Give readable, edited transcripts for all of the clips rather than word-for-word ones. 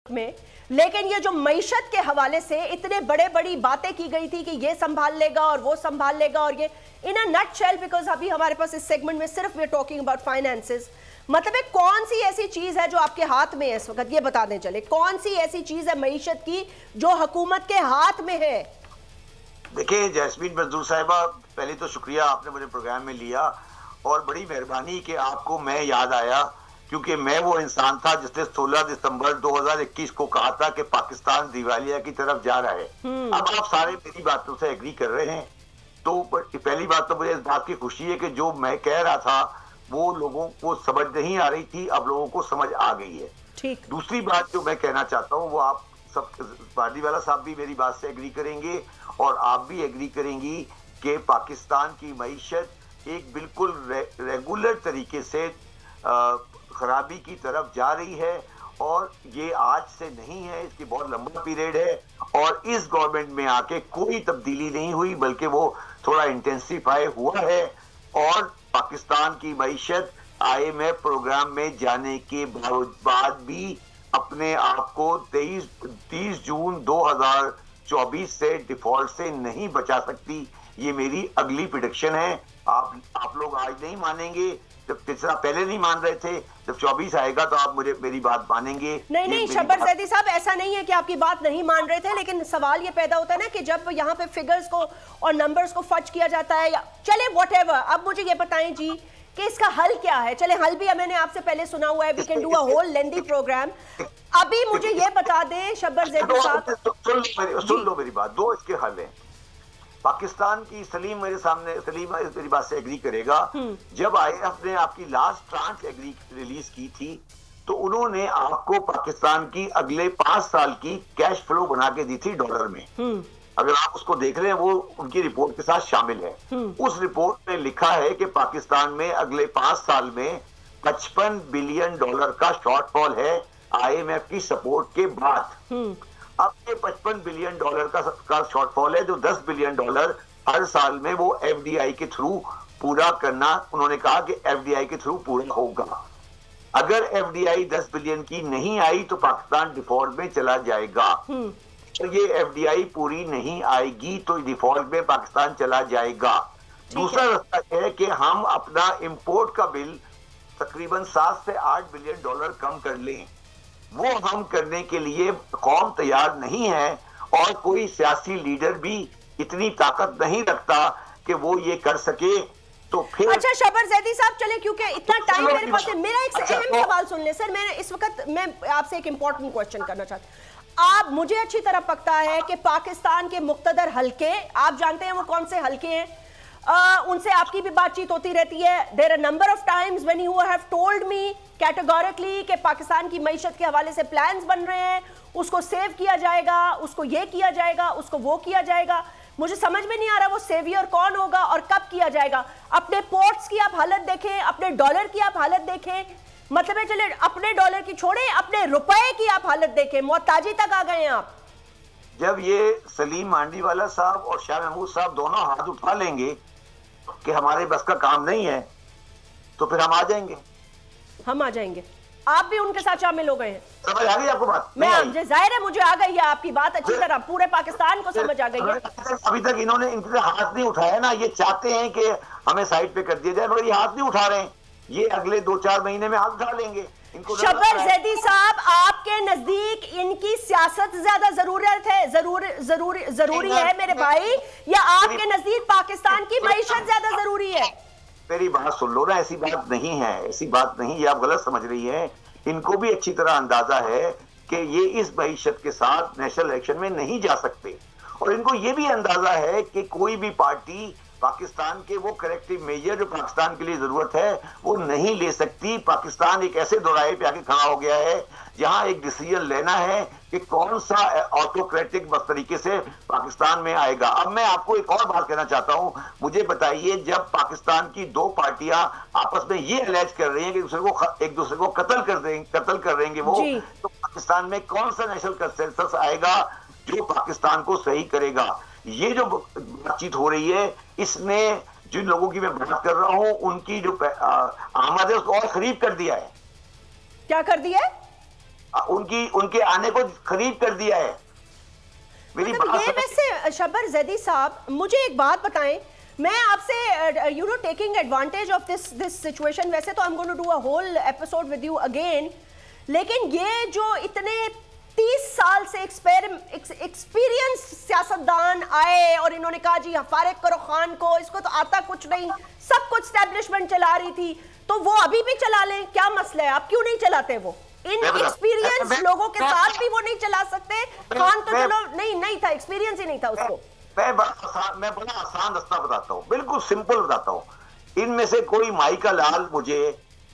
में, लेकिन ये जो मईशत के हवाले से इतने बड़ी बातें की गई थी कि ये संभाल लेगा और वो संभाल लेगा, और ये इन अ नटशेल, बिकॉज अभी हमारे पास इस सेगमेंट में सिर्फ we are talking about finances, मतलब एक कौन सी ऐसी चीज है जो आपके हाथ में है इस वक्त, ये बता दें चले, कौन सी ऐसी चीज है मईशत की जो हुकूमत के हाथ में है? देखिए जैस्मीन मंजूर साहिबा, पहले तो शुक्रिया आपने मुझे प्रोग्राम में लिया और बड़ी मेहरबानी कि आपको मैं याद आया, क्योंकि मैं वो इंसान था जिसने 16 दिसंबर 2021 को कहा था कि पाकिस्तान दिवालिया की तरफ जा रहा है। अब आप सारे मेरी बातों से एग्री कर रहे हैं, तो पहली बात तो मुझे इस बात की खुशी है कि जो मैं कह रहा था वो लोगों को समझ नहीं आ रही थी, अब लोगों को समझ आ गई है। ठीक। दूसरी बात जो मैं कहना चाहता हूँ वो आप सब, पार्टीवाला साहब भी मेरी बात से एग्री करेंगे और आप भी एग्री करेंगी कि पाकिस्तान की मईशत एक बिल्कुल रेगुलर तरीके से खराबी की तरफ जा रही है, और ये आज से नहीं है, इसकी बहुत लंबा पीरियड है, और इस गवर्नमेंट में आके कोई तब्दीली नहीं हुई बल्कि वो थोड़ा इंटेंसिफाई हुआ है। और पाकिस्तान की मईशत IMF प्रोग्राम में जाने के बाद भी अपने आप को 30 जून 2024 से डिफॉल्ट से नहीं बचा सकती। ये मेरी अगली प्रेडिक्शन है। आप लोग आज नहीं मानेंगे, जब तीसरा पहले नहीं मान रहे थे, जब 24 आएगा तो आप मेरी बात मानेंगे। नहीं शब्बर जैदी साहब, ऐसा नहीं है कि आपकी बात नहीं मान रहे थे, लेकिन सवाल ये पैदा होता है ना कि जब यहाँ पे फिगर्स को और नंबर्स को फच किया जाता है, या चले व्हाटएवर। अब मुझे ये बताएं जी कि इसका हल क्या है? चले हल भी मैंने आपसे पहले सुना हुआ है, we can do a whole lengthy program. अभी मुझे ये बता दें शब्बर जैदी साहब, सुन लो मेरी बात, दो इसके हल हैं। पाकिस्तान की सलीम मेरे सामने, सलीम मेरी बात से एग्री करेगा, जब IMF ने आपकी लास्ट ट्रांच रिलीज की थी तो उन्होंने आपको पाकिस्तान की अगले 5 साल की कैश फ्लो बना के दी थी डॉलर में। अगर आप उसको देख रहे हैं, वो उनकी रिपोर्ट के साथ शामिल है। उस रिपोर्ट में लिखा है कि पाकिस्तान में अगले 5 साल में $55 बिलियन का शॉर्टफॉल है IMF की सपोर्ट के बाद। अब ये $55 बिलियन का शॉर्टफॉल है, जो $10 बिलियन हर साल में वो FDI के थ्रू पूरा करना, उन्होंने कहा कि FDI के थ्रू पूरा होगा। अगर FDI 10 बिलियन की नहीं आई तो पाकिस्तान डिफॉल्ट में चला जाएगा। तो ये FDI पूरी नहीं आएगी तो डिफॉल्ट में पाकिस्तान चला जाएगा। दूसरा रास्ता है कि हम अपना इंपोर्ट का बिल तकरीबन 7 से 8 बिलियन कम कर लें। वो हम करने के लिए कौम तैयार नहीं है, और कोई सियासी लीडर भी इतनी ताकत नहीं रखता कि वो ये कर सके। तो फिर अच्छा शब्बर जैदी साहब, चले क्योंकि इतना टाइम मेरे पास है, मेरा एक अहम सवाल सुन ले सर। मैं इस वक्त आपसे एक इंपॉर्टेंट क्वेश्चन करना चाहती हूँ। आप, मुझे अच्छी तरह पता है कि पाकिस्तान के मुख्तदर हल्के, आप जानते हैं वो कौन से हल्के हैं, उनसे आपकी भी बातचीत होती रहती है। There are number of times when you have told me categorically कि पाकिस्तान की मईशत के हवाले से प्लान्स बन रहे हैं, उसको सेव किया जाएगा, उसको ये किया जाएगा, उसको वो किया जाएगा। मुझे समझ में नहीं आ रहा वो सेवियर कौन होगा और कब किया जाएगा। अपने पोर्ट्स की आप हालत देखें, अपने डॉलर की आप हालत देखें, मतलब है चले अपने डॉलर की छोड़े, अपने रुपए की आप हालत देखें, मोहताजी तक आ गए हैं आप। जब ये सलीम मांडीवाला साहब और शाह महमूद साहब दोनों हाथ उठा लेंगे कि हमारे बस का काम नहीं है, तो फिर हम आ जाएंगे। हम आ जाएंगे, आप भी उनके साथ शामिल हो गए हैं। समझ आ गई आपको बात? मैं जाहिर है मुझे आ गई है आपकी बात अच्छी तरह, पूरे पाकिस्तान को समझ आ गई है। अभी तक इन्होंने इनके हाथ नहीं उठाया ना, ये चाहते हैं कि हमें साइड पे कर दिया जाए, मगर ये हाथ नहीं उठा रहे हैं। ये अगले 2-4 महीने में हाथ उठा लेंगे। शब्बर जैदी साहब, आपके नजदीक इनकी सियासत ज्यादा जरूरत है, जरूरी है मेरे भाई, या आपके नजदीक पाकिस्तान की मईशत ज्यादा जरूरी है? मेरी बात सुन लो ना, ऐसी बात नहीं है, ऐसी बात नहीं, ये आप गलत समझ रही हैं। इनको भी अच्छी तरह अंदाजा है कि ये इस मईशत के साथ नेशनल इलेक्शन में नहीं जा सकते, और इनको ये भी अंदाजा है कि कोई भी पार्टी पाकिस्तान के वो करेक्टिव मेजर जो पाकिस्तान के लिए जरूरत है वो नहीं ले सकती। पाकिस्तान एक ऐसे दौराहे पे आके खड़ा हो गया है जहां एक डिसीजन लेना है कि कौन सा ऑटोक्रेटिक बस तरीके से पाकिस्तान में आएगा। अब मैं आपको एक और बात कहना चाहता हूं, मुझे बताइए, जब पाकिस्तान की 2 पार्टियां आपस में ये अलेज कर रही हैं कि एक दूसरे को कत्ल कर देंगे वो, तो पाकिस्तान में कौन सा नेशनल कंसेंसस आएगा जो पाकिस्तान को सही करेगा? ये जो बातचीत हो रही है, इसमें जिन लोगों की मैं बात कर रहा हूं उनकी जो आमद है उसको और करीब कर दिया है। क्या कर दिया है? उनके आने को खरीद कर दिया है। मेरी बात ये वैसे शब्बर जैदी साहब, मुझे एक बात बताएं, मैं आपसे you know taking advantage of this situation, वैसे तो I am going to do a whole episode with you again, लेकिन ये जो इतने 30 साल से एक्सपीरियंस सियासतदान आए और इन्होंने कहा जी फारिग करो खान को, इसको तो आता कुछ नहीं, सब कुछ एस्टैब्लिशमेंट चला रही थी, तो वो अभी भी चला लें, क्या मसला है? आप क्यों नहीं चलाते? वो इन एक्सपीरियंस लोगों के साथ भी वो नहीं चला सकते? खान तो चलो नहीं था, एक्सपीरियंस ही नहीं था उसको। मैं बड़ा आसान रास्ता बताता हूँ, बिल्कुल सिंपल बताता हूँ। इनमें से कोई माई का लाल मुझे,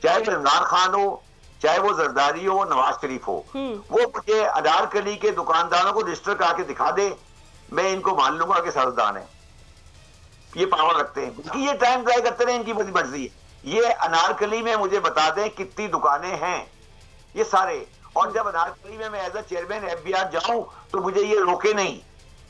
चाहे इमरान खान हो, चाहे वो जरदारी हो, नवाज शरीफ हो, वो मुझे अनारकली के दुकानदारों को रजिस्टर करके दिखा दे, मैं इनको मान लूंगा कि सरदार है, ये पावर रखते हैं, क्योंकि ये टाइम ट्राई करते रहे, इनकी बड़ी मर्जी है। ये अनारकली में मुझे बता दें कितनी दुकानें हैं ये सारे, और जब अनारकली में मैं एज ए चेयरमैन FBI जाऊं तो मुझे ये रोके नहीं,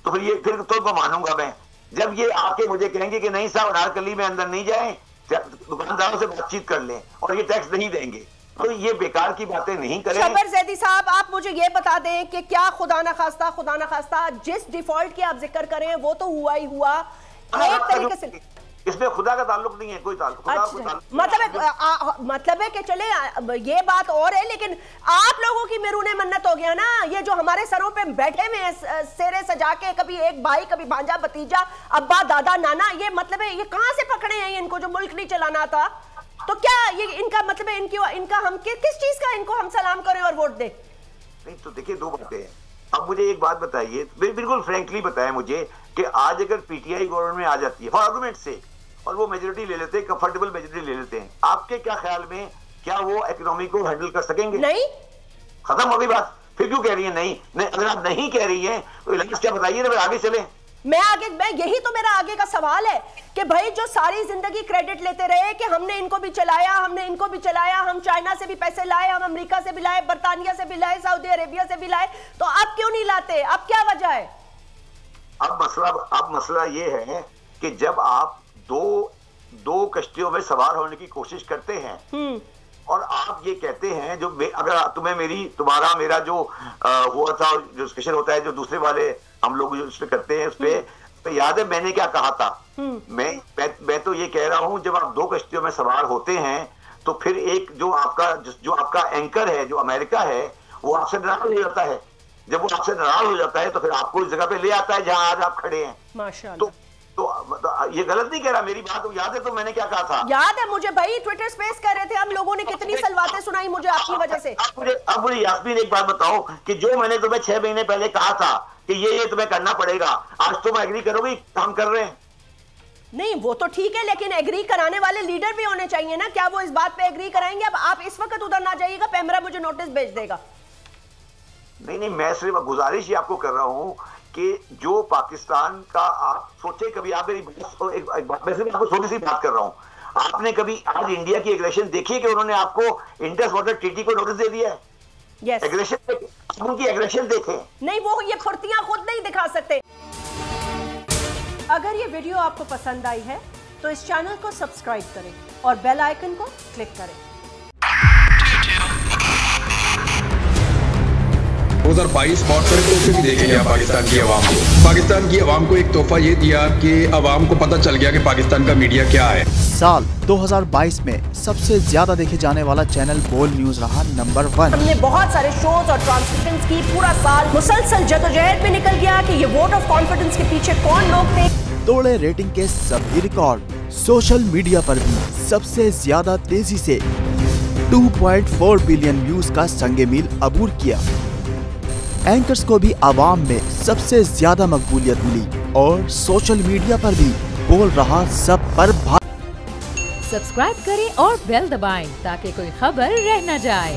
तो फिर तो मानूंगा मैं। जब ये आके मुझे कहेंगे कि नहीं साहब अनारकली में अंदर नहीं जाए, दुकानदारों से बातचीत कर लें और ये टैक्स नहीं देंगे, तो ये बेकार की बातें नहीं करें। शब्बर जैदी साहब, आप मुझे ये बता दें कि क्या खुदा ना खास्ता जिस डिफॉल्ट की आप जिक्र करें वो तो हुआ ही हुआ, एक तरीके से इसमें खुदा का ताल्लुक नहीं है, कोई ताल्लुक। अच्छा, मतलब है कि चले ये बात और है, लेकिन आप लोगों की मेरूने मन्नत हो गया ना, ये जो हमारे सरों पे बैठे हुए हैं सेरे सजा के, कभी एक भाई, कभी भांजा भतीजा, अब्बा दादा नाना, ये मतलब है ये कहां से पकड़े हैं इनको जो मुल्क नहीं चलाना था? तो क्या ये इनका मतलब है इनका हम किस चीज का इनको हम सलाम करें और वोट दें? नहीं तो देखिए, दो बातें हैं। अब मुझे एक बात बताइए, बिल्कुल फ्रैंकली बताएं मुझे कि आज अगर PTI गवर्नमेंट में आ जाती है फॉर आर्गुमेंट से, और वो मेजोरिटी ले लेते हैं, कंफर्टेबल मेजोरिटी ले लेते हैं, आपके क्या ख्याल में क्या वो इकोनॉमी को हैंडल कर सकेंगे? नहीं, खत्म हो गई बात। फिर क्यों कह रही है नहीं? अगर आप नहीं कह रही है तो क्या बताइए ना, आगे चले। मैं यही तो मेरा आगे का सवाल है कि भाई जो सारी जिंदगी क्रेडिट लेते रहे कि हमने इनको भी चलाया, हम चाइना से भी पैसे लाए, हम अमेरिका से भी लाए, बर्तानिया से भी लाए, सऊदी अरेबिया से भी लाए, तो अब क्यों नहीं लाते? अब क्या वजह है? अब मसला ये है कि जब आप दो कश्तियों में सवार होने की कोशिश करते हैं और आप ये कहते हैं, जो अगर तुम्हें तुम्हारा मेरा जो हुआ था, जो डिस्कशन होता है, जो दूसरे वाले हम लोग उस पे करते हैं, उस पे तो याद है मैंने क्या कहा था? मैं तो ये कह रहा हूं, जब आप दो कश्तियों में सवार होते हैं तो फिर एक जो आपका एंकर है, जो अमेरिका है, वो आपसे नाराज हो जाता है। जब वो आपसे नाराज हो जाता है तो फिर आपको इस जगह पे ले आता है जहां आज आप खड़े हैं। माशाअल्लाह। तो ये गलत नहीं कह रहा, मेरी बात याद है तो मैंने क्या कहा था? याद है मुझे भाई, ट्विटर स्पेस कर रहे थे हम लोगों ने, कितनी सलवातें सुनाई मुझे आपकी वजह से। अब मुझे यास्मीन एक बात बताओ कि जो मैंने तुम्हें 6 महीने पहले कहा था कि ये तुम्हें करना पड़ेगा, आज तुम एग्री करोगी? काम कर रहे हैं। नहीं वो तो ठीक है, लेकिन एग्री कराने वाले लीडर भी होने चाहिए ना। क्या वो इस बात पे एग्री कराएंगे? अब आप इस वक्त उधर ना जाइएगा, पैमरा मुझे नोटिस भेज देगा। नहीं, मैं सिर्फ गुजारिश ही आपको कर रहा हूं कि जो पाकिस्तान का, आप सोचे कभी, आप मेरी आपको छोटी सी बात कर रहा हूं, आपने कभी आज इंडिया की एग्रेशन देखी कि उन्होंने आपको इंडस वाटर ट्रीटी को नोटिस दे दिया है? yes. एग्रेशन, उनकी एग्रेशन देखे नहीं, वो ये फुर्तियां खुद नहीं दिखा सकते। अगर ये वीडियो आपको पसंद आई है तो इस चैनल को सब्सक्राइब करें और बेल आइकन को क्लिक करें। 2022 बहुत सारे तोहफे भी देखे गया पाकिस्तान की आवाम को। पाकिस्तान की आवाम को एक तोहफा ये दिया कि आवाम को पता चल गया कि पाकिस्तान का मीडिया क्या है। साल 2022 में सबसे ज्यादा देखे जाने वाला चैनल बोल न्यूज रहा नंबर 1। हमने बहुत सारे शोज और ट्रांसमिशंस की, पूरा साल मुसलसल जदोजहद में निकल गया कि ये वोट ऑफ कॉन्फिडेंस के पीछे कौन लोग थे। तोड़े रेटिंग के सभी रिकॉर्ड। सोशल मीडिया पर भी सबसे ज्यादा तेजी से 2.4 बिलियन व्यूज का संगे मील अबूर किया। एंकर्स को भी आवाम में सबसे ज्यादा मकबूलियत मिली और सोशल मीडिया पर भी बोल रहा सब पर सब्सक्राइब करें और बेल दबाएं ताकि कोई खबर रह न जाए।